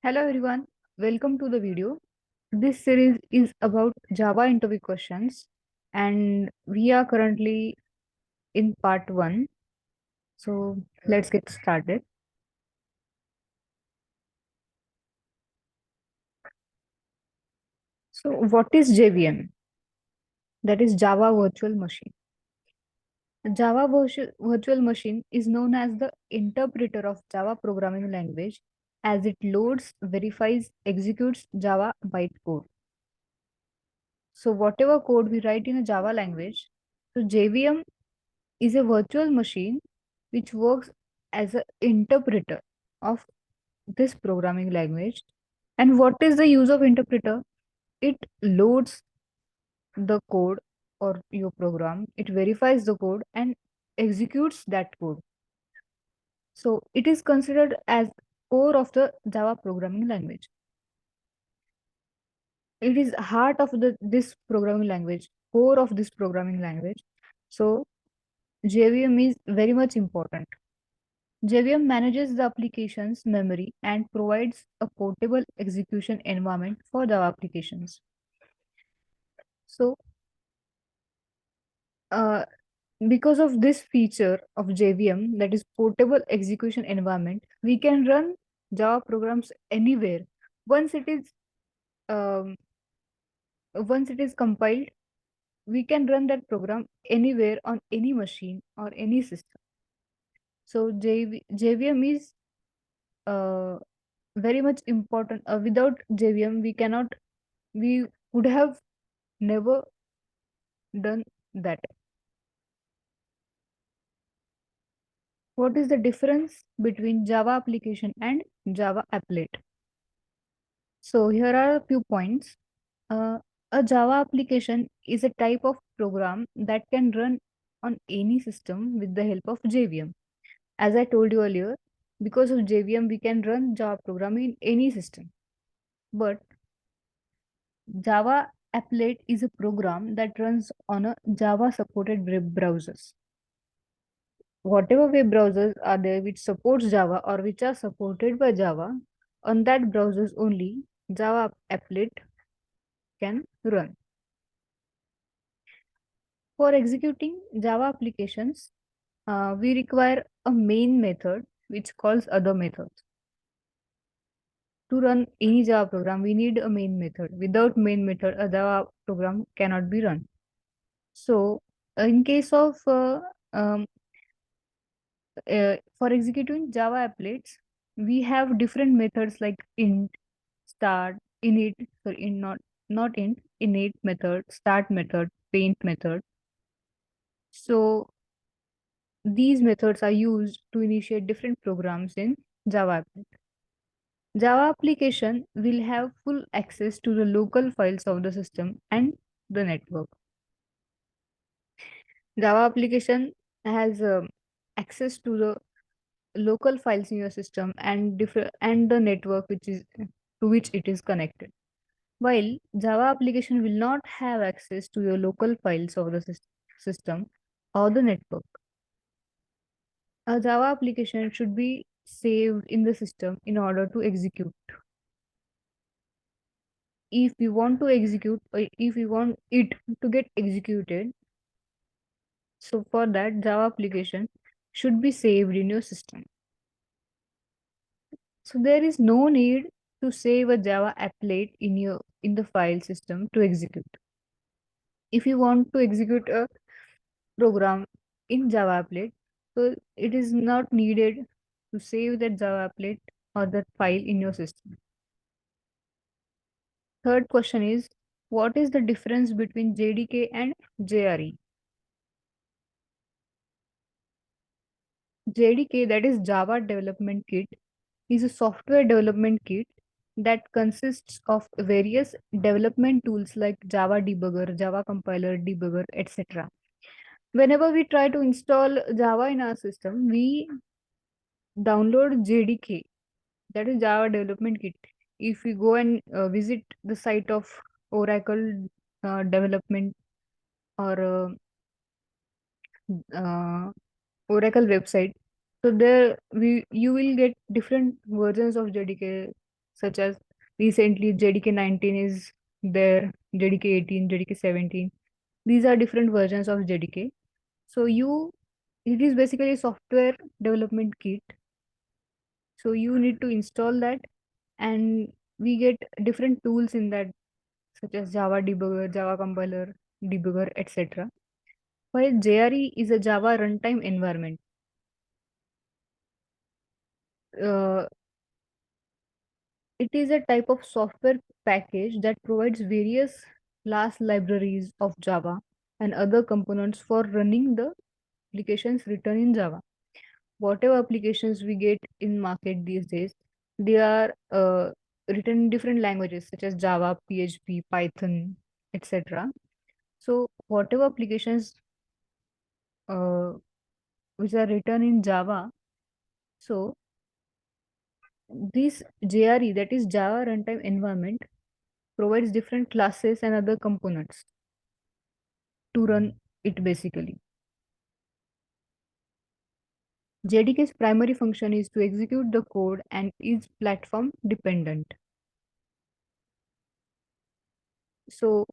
Hello everyone, welcome to the video. This series is about Java interview questions and we are currently in part 1. So let's get started. So what is JVM? That is Java Virtual Machine. Virtual Machine is known as the interpreter of Java programming language as it loads, verifies, executes Java bytecode. So whatever code we write in a Java language, so JVM is a virtual machine which works as an interpreter of this programming language. And what is the use of interpreter? It loads the code or your program, it verifies the code and executes that code. So it is considered as core of the Java programming language. It is heart of this programming language, core of this programming language. So JVM is very much important. JVM manages the application's memory and provides a portable execution environment for Java applications. So, uh, because of this feature of JVM, that is portable execution environment, we can run Java programs anywhere. Once it is um, once it is compiled, we can run that program anywhere on any machine or any system. So JVM is uh, very much important. Without JVM, we would have never done that. What is the difference between Java application and Java applet? So here are a few points. Uh, a Java application is a type of program that can run on any system with the help of JVM. As I told you earlier, because of JVM, we can run Java program in any system. But Java applet is a program that runs on a Java supported web browsers. Whatever web browsers are there which supports Java or which are supported by Java, on that browsers only Java applet can run. For executing Java applications, we require a main method which calls other methods. To run any Java program, we need a main method. Without main method, a Java program cannot be run. So, in case of um, for executing Java applets, we have different methods like int, start, init, sorry, in not int, init method, start method, paint method. So these methods are used to initiate different programs in Java applet. Java application will have full access to the local files of the system and the network. Java application has access to the local files in your system and different and the network which is to which it is connected. While Java application will not have access to your local files of the system or the network. A Java application should be saved in the system in order to execute. If we want to execute, or if we want it to get executed, so for that Java application should be saved in your system. So there is no need to save a Java applet in the file system to execute. If you want to execute a program in Java applet, so it is not needed to save that Java applet or that file in your system. Third question is, what is the difference between JDK and JRE? JDK, that is Java Development Kit, is a software development kit that consists of various development tools like Java Debugger, Java Compiler, Debugger, etc. Whenever we try to install Java in our system, we download JDK, that is Java Development Kit. If we go and visit the site of Oracle development or uh, Oracle website, so there you will get different versions of JDK. such as recently JDK 19 is there, JDK 18, JDK 17. These are different versions of JDK. So it is basically a software development kit. So you need to install that, and we get different tools in that, such as Java debugger, Java compiler, debugger, etc. While JRE is a Java runtime environment. Uh, it is a type of software package that provides various class libraries of Java and other components for running the applications written in Java. Whatever applications we get in market these days, they are written in different languages such as Java, PHP, Python, etc. So whatever applications uh, which are written in Java, so this JRE, that is Java Runtime Environment, provides different classes and other components to run it basically. JDK's primary function is to execute the code and is platform dependent. So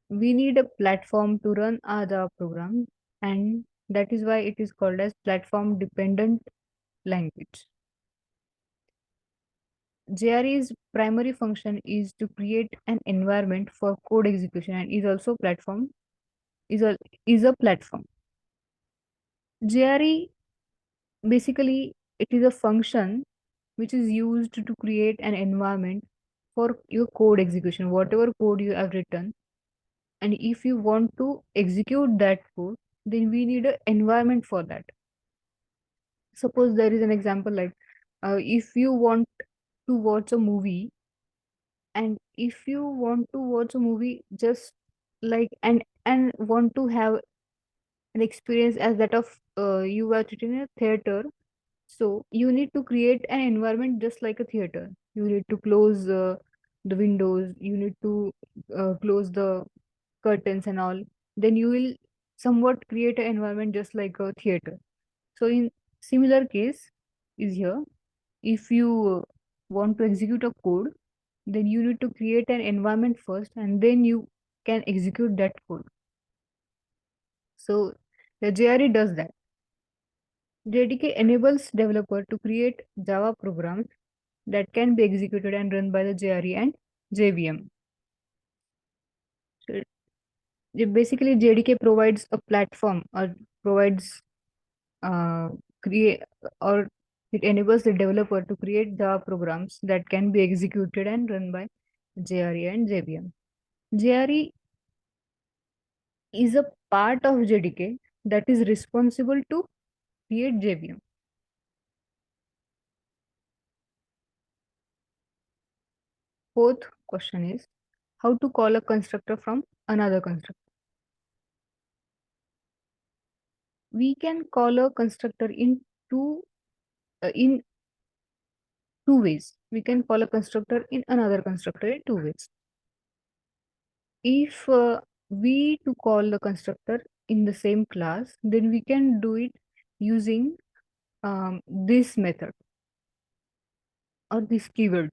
we need a platform to run our Java program, and that is why it is called as platform dependent language. JRE's primary function is to create an environment for code execution and is also platform is a platform. JRE basically it is a function which is used to create an environment for your code execution, whatever code you have written. And if you want to execute that code, then we need an environment for that. Suppose there is an example like if you want to watch a movie, and if you want to watch a movie just like and want to have an experience as that of you watch it in a theater, so you need to create an environment just like a theater. You need to close the windows, you need to close the curtains and all. Then you will somewhat create an environment just like a theater. So in similar case is here. If you want to execute a code, then you need to create an environment first and then you can execute that code. So the JRE does that. JDK enables developer to create Java programs that can be executed and run by the JRE and JVM. So basically JDK provides a platform or provides create or it enables the developer to create Java programs that can be executed and run by JRE and JVM. JRE is a part of JDK that is responsible to create JVM. Fourth question is how to call a constructor from another constructor. We can call a constructor in two ways. We can call a constructor in another constructor in two ways. If we to call the constructor in the same class, then we can do it using this method or this keyword.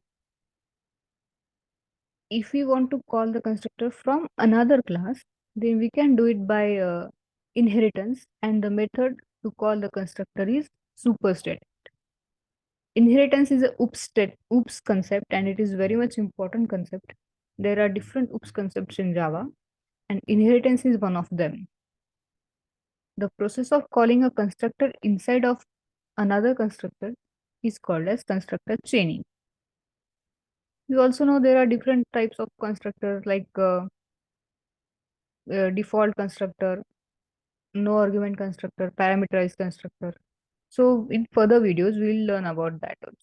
If we want to call the constructor from another class, then we can do it by inheritance, and the method to call the constructor is superstate. Inheritance is a oops concept, and it is very much important concept. There are different oops concepts in Java, and inheritance is one of them. The process of calling a constructor inside of another constructor is called as constructor chaining. We also know there are different types of constructors like default constructor, no argument constructor, parameterized constructor. So in further videos, we'll learn about that also.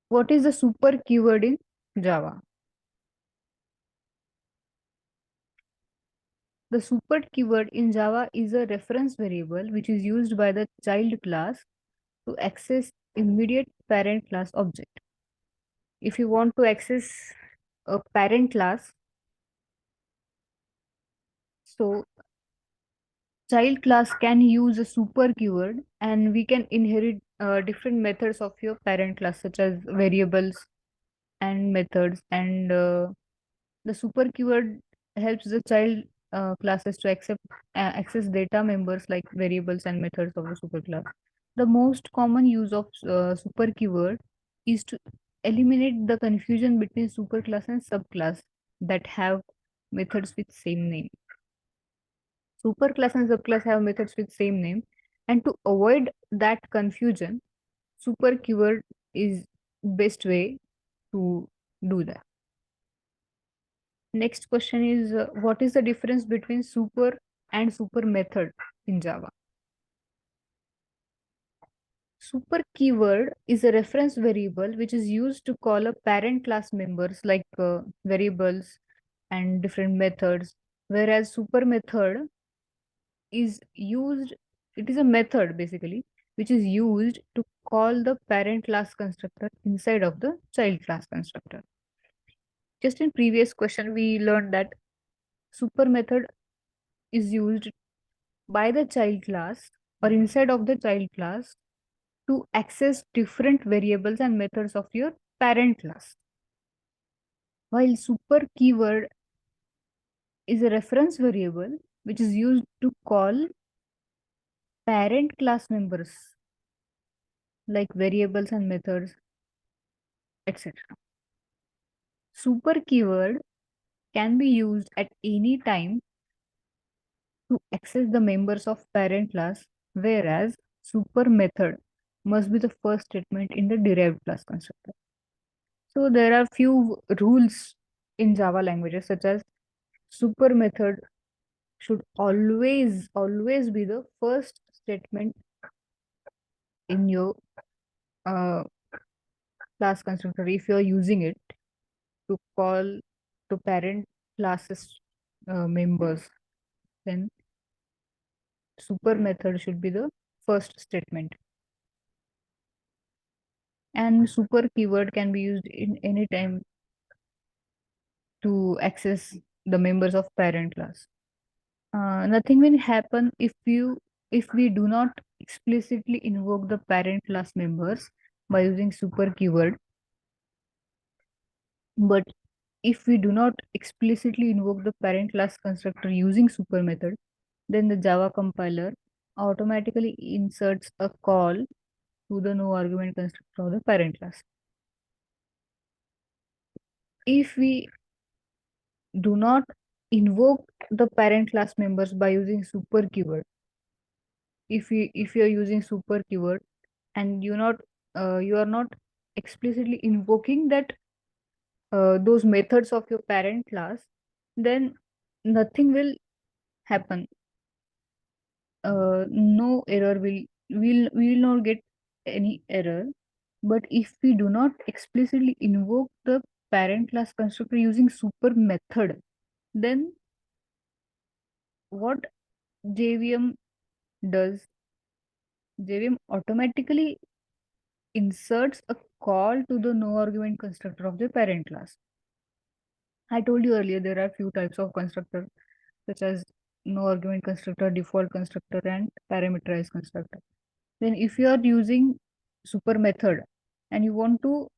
What is the super keyword in Java? The super keyword in Java is a reference variable which is used by the child class to access immediate parent class object. If you want to access a parent class, so child class can use a super keyword, and we can inherit different methods of your parent class, such as variables and methods. And the super keyword helps the child classes to access data members like variables and methods of the super class. The most common use of super keyword is to eliminate the confusion between superclass and subclass that have methods with same name. Superclass and subclass have methods with same name, and to avoid that confusion, super keyword is best way to do that. Next question is what is the difference between super and super method in Java? Super keyword is a reference variable which is used to call a parent class members like variables and different methods, whereas super method is used, it is a method basically, which is used to call the parent class constructor inside of the child class constructor. Just in previous question, we learned that super method is used by the child class or inside of the child class to access different variables and methods of your parent class. While super keyword is a reference variable which is used to call parent class members like variables and methods, etc. Super keyword can be used at any time to access the members of parent class, whereas super method must be the first statement in the derived class constructor. So there are few rules in Java languages, such as super method should always be the first statement in your uh, class constructor if you are using it to call to parent classes members, then super method should be the first statement. And super keyword can be used in any time to access the members of parent class. Nothing will happen if we do not explicitly invoke the parent class members by using super keyword. But if we do not explicitly invoke the parent class constructor using super method, then the Java compiler automatically inserts a call to the no argument constructor of the parent class. If we do not invoke the parent class members by using super keyword, if you're using super keyword and you are not explicitly invoking that those methods of your parent class, then nothing will happen. No error will not get any error. But if we do not explicitly invoke the parent class constructor using super method, then what JVM does, JVM automatically inserts a call to the no argument constructor of the parent class. I told you earlier there are few types of constructor, such as no argument constructor, default constructor, and parameterized constructor. Then if you are using super method and you want to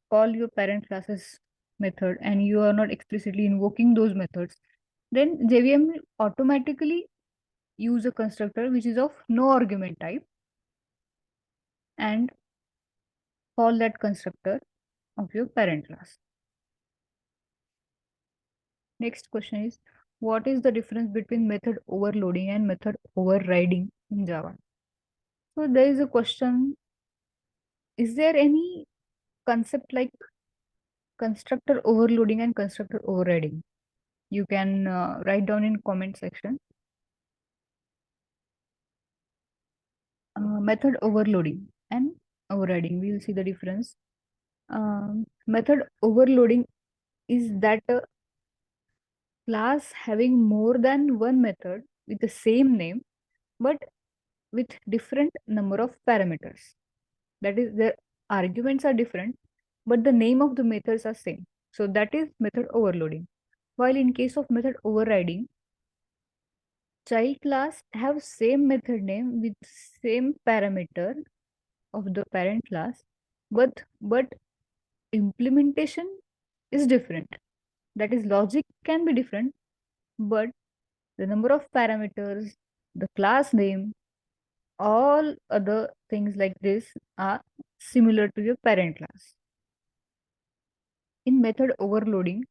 call your parent classes method and you are not explicitly invoking those methods, then JVM will automatically use a constructor which is of no argument type and call that constructor of your parent class. Next question is, what is the difference between method overloading and method overriding in Java? So there is a question, is there any concept like constructor overloading and constructor overriding? You can write down in comment section. Method overloading and overriding, we will see the difference. Method overloading is that a class having more than one method with the same name but with different number of parameters. That is, their arguments are different, but the name of the methods are same. So that is method overloading. While in case of method overriding, child class have same method name with same parameter of the parent class, but implementation is different. That is, logic can be different, but the number of parameters, the class name, all other things like this are similar to your parent class. In method overloading,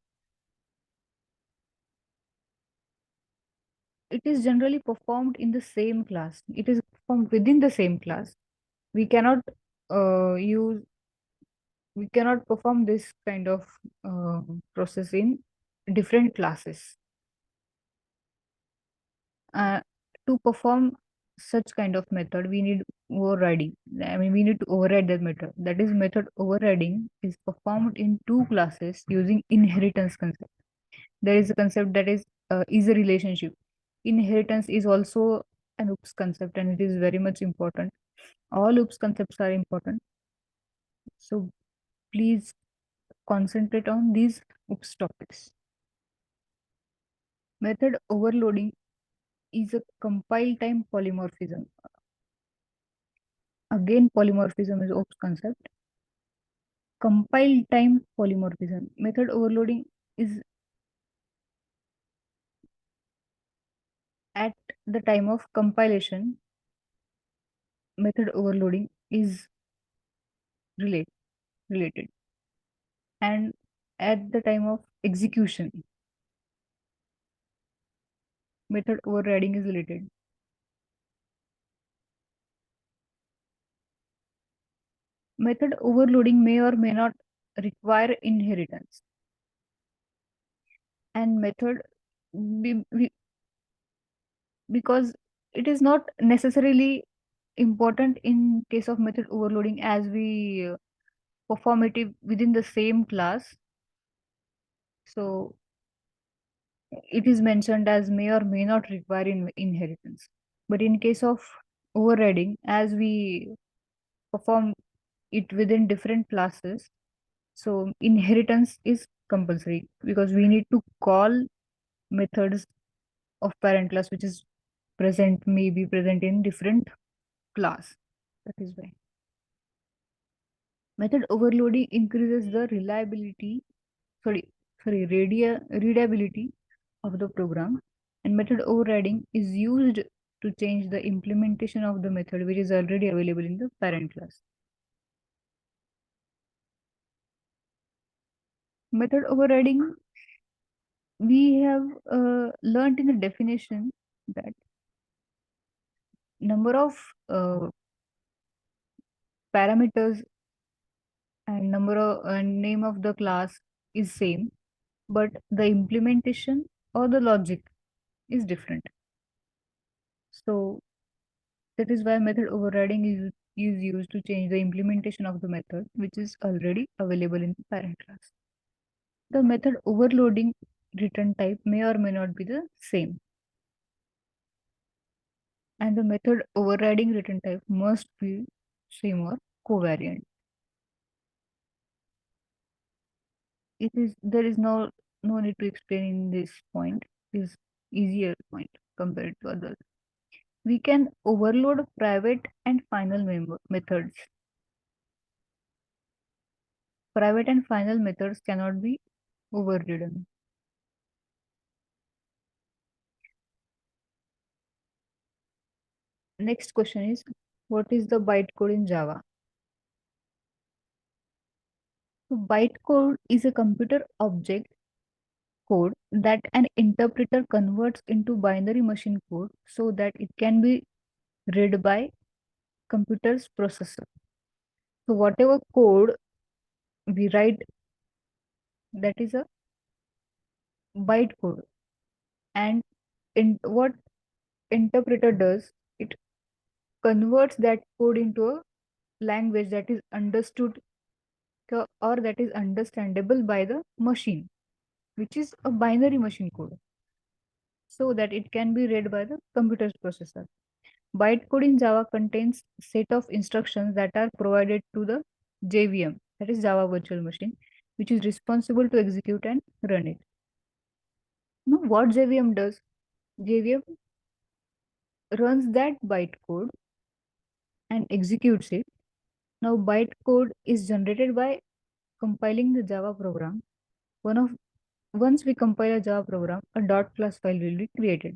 it is generally performed in the same class. It is performed within the same class. We cannot use we cannot perform this kind of process in different classes. Uh, to perform such kind of method, we need overriding. I mean, we need to override that method. That is, method overriding is performed in two classes using inheritance concept. There is a concept that is a relationship. Inheritance is also an OOPS concept, and it is very much important. All OOPS concepts are important. So please concentrate on these OOPS topics. Method overloading is a compile time polymorphism. Again, polymorphism is OOPS concept. Compile time polymorphism. Method overloading is at the time of compilation. Method overloading is related, and at the time of execution, method overriding is related. Method overloading may or may not require inheritance, and method because it is not necessarily important in case of method overloading, as we perform it within the same class. So it is mentioned as may or may not require inheritance. But in case of overriding, as we perform it within different classes, so inheritance is compulsory because we need to call methods of parent class which is may be present in different class. That is why. Method overloading increases the readability of the program, and method overriding is used to change the implementation of the method which is already available in the parent class. Method overriding, we have learned in the definition that number of parameters and name of the class is same, but the implementation or the logic is different. So that is why method overriding is used to change the implementation of the method which is already available in the parent class. The method overloading return type may or may not be the same, and the method overriding return type must be same or covariant. There is no need to explain in this point. It is easier point compared to others. We can overload private and final methods. Private and final methods cannot be overridden. Next question is, what is the bytecode in Java? So bytecode is a computer object code that an interpreter converts into binary machine code so that it can be read by computer's processor. So whatever code we write, that is a bytecode. And what interpreter does, it converts that code into a language that is understood or that is understandable by the machine, which is a binary machine code, so that it can be read by the computer's processor. Bytecode in Java contains set of instructions that are provided to the JVM, that is Java Virtual Machine, which is responsible to execute and run it. Now, what JVM does? JVM runs that bytecode and executes it. Now bytecode is generated by compiling the Java program. Once we compile a Java program, a dot class file will be created.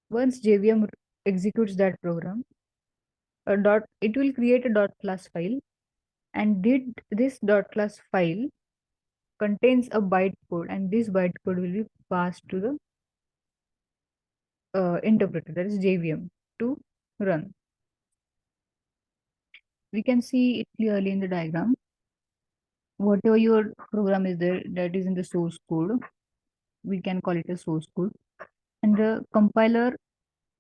Once JVM executes that program, it will create a dot class file, and this dot class file contains a bytecode, and this bytecode will be passed to the interpreter, that is JVM, to run. We can see it clearly in the diagram. Whatever your program is there, that is in the source code, we can call it a source code, and the compiler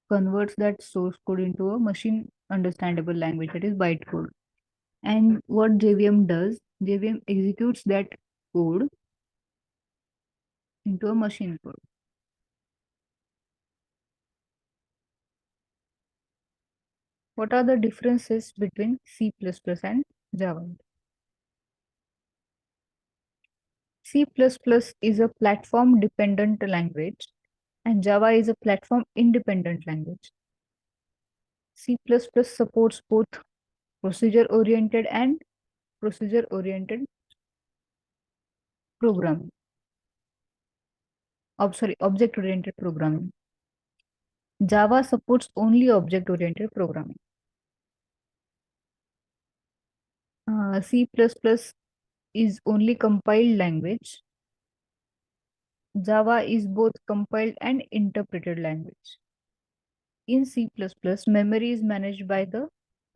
converts that source code into a machine understandable language, that is bytecode. And what JVM does, JVM executes that code into a machine code. What are the differences between C++ and Java? C++ is a platform dependent language and Java is a platform independent language. C++ supports both procedure oriented and procedure oriented programming. Object oriented programming. Java supports only object oriented programming. C++ is only compiled language. Java is both compiled and interpreted language. In C++, memory is managed by the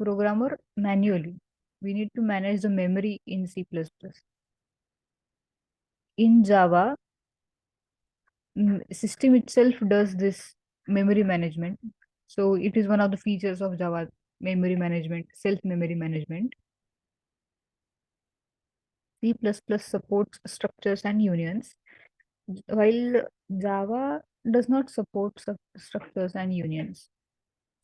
programmer manually. We need to manage the memory in C++. In Java, system itself does this memory management. So it is one of the features of Java, memory management, self-memory management. C++ supports structures and unions, while Java does not support structures and unions.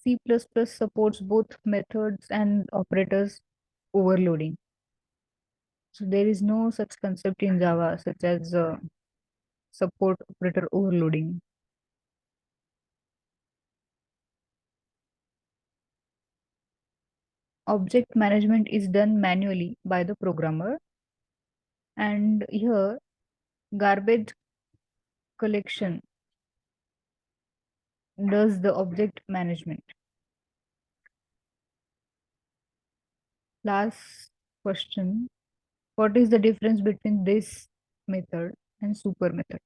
C++ supports both methods and operators overloading. So there is no such concept in Java such as support operator overloading. Object management is done manually by the programmer, and here garbage collection does the object management. Last question. What is the difference between this method and super method?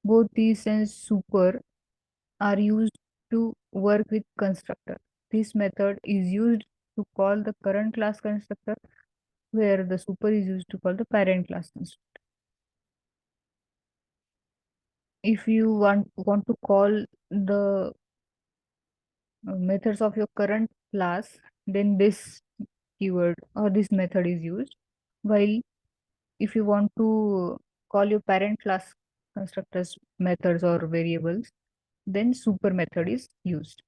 Both these and super are used to work with constructor. This method is used to call the current class constructor, where the super is used to call the parent class constructor. If you want to call the methods of your current class, then this keyword or this method is used. While if you want to call your parent class constructors methods or variables, then super method is used.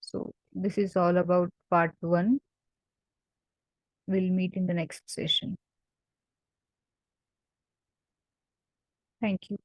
So this is all about part 1. We'll meet in the next session. Thank you.